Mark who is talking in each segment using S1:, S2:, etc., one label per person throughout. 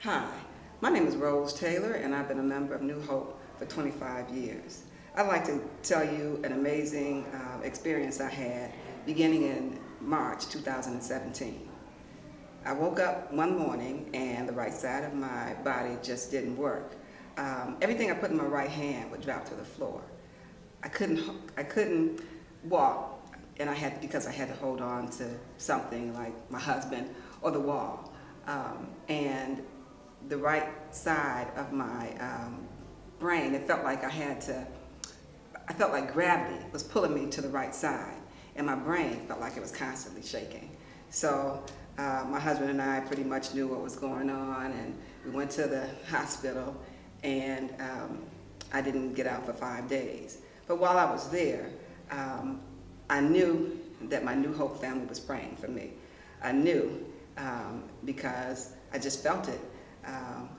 S1: Hi, my name is Rose Taylor, and I've been a member of New Hope for 25 years. I'd like to tell you an amazing experience I had beginning in March 2017. I woke up one morning and the right side of my body just didn't work. Everything I put in my right hand would drop to the floor. I couldn't walk, and because I had to hold on to something like my husband or the wall. And the right side of my brain, it felt like I felt like gravity was pulling me to the right side, and my brain felt like it was constantly shaking. So my husband and I pretty much knew what was going on, and we went to the hospital, and I didn't get out for 5 days. But while I was there, I knew that my New Hope family was praying for me. I knew because I just felt it.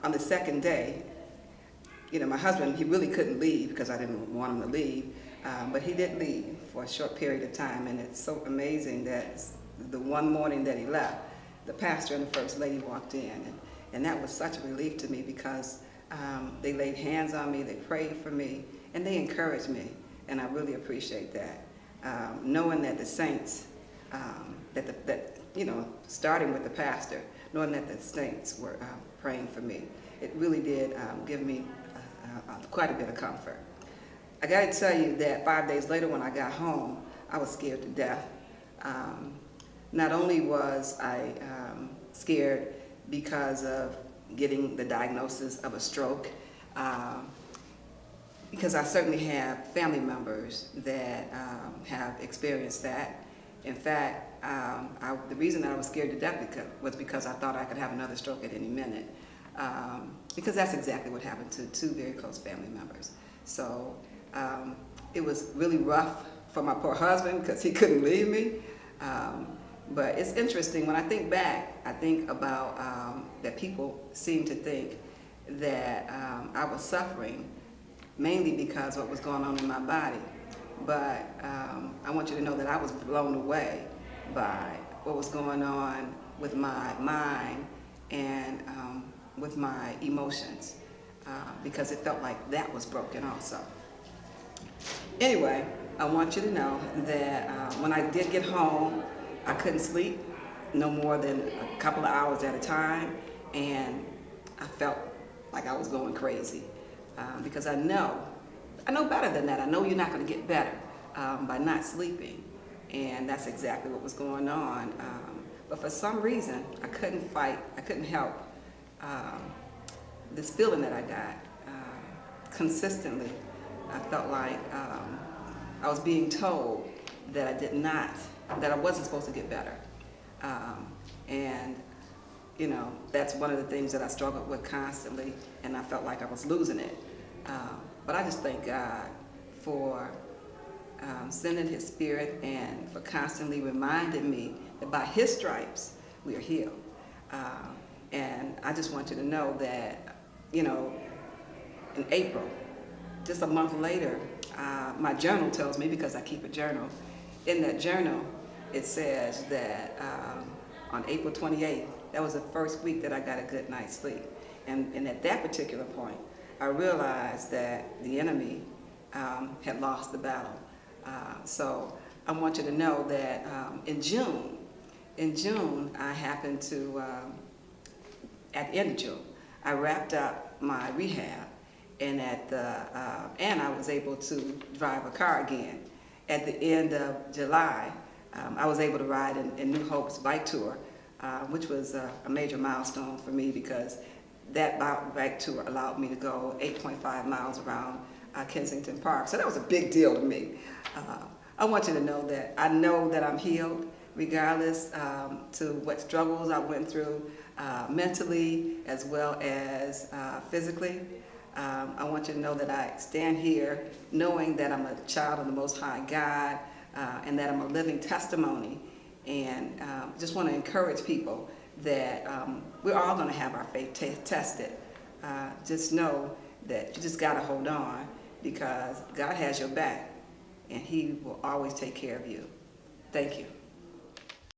S1: On the second day, my husband, he really couldn't leave because I didn't want him to leave, but he did leave for a short period of time, and it's so amazing that the one morning that he left, the pastor and the first lady walked in, and that was such a relief to me because they laid hands on me, they prayed for me, and they encouraged me, and I really appreciate that. Knowing that the saints, starting with the pastor, knowing that the saints were praying for me, it really did give me quite a bit of comfort. I got to tell you that 5 days later when I got home, I was scared to death. Not only was I scared because of getting the diagnosis of a stroke, because I certainly have family members that have experienced that. In fact, the reason that I was scared to death was because I thought I could have another stroke at any minute. Because that's exactly what happened to two very close family members. So it was really rough for my poor husband because he couldn't leave me. But it's interesting, when I think back, I think about that people seem to think that I was suffering mainly because of what was going on in my body. But I want you to know that I was blown away by what was going on with my mind and with my emotions, because it felt like that was broken also. Anyway, I want you to know that when I did get home, I couldn't sleep no more than a couple of hours at a time, and I felt like I was going crazy because I know better than that. I know you're not going to get better by not sleeping, and that's exactly what was going on. But for some reason, I couldn't help this feeling that I got consistently. I felt like I was being told that that I wasn't supposed to get better. And that's one of the things that I struggled with constantly, and I felt like I was losing it. But I just thank God for sending His Spirit and for constantly reminding me that by His stripes we are healed. And I just want you to know that, in April, just a month later, my journal tells me, because I keep a journal, in that journal it says that on April 28th, that was the first week that I got a good night's sleep. And at that particular point, I realized that the enemy had lost the battle. So I want you to know that in June, I happened to, at the end of June, I wrapped up my rehab, and and I was able to drive a car again. At the end of July, I was able to ride in New Hope's bike tour, which was a major milestone for me because that bike tour allowed me to go 8.5 miles around Kensington Park. So that was a big deal to me. I want you to know that I know that I'm healed, regardless to what struggles I went through, mentally as well as physically. I want you to know that I stand here knowing that I'm a child of the Most High God, and that I'm a living testimony. And just want to encourage people that we're all going to have our faith tested. Just know that you just got to hold on, because God has your back, and He will always take care of you. Thank you.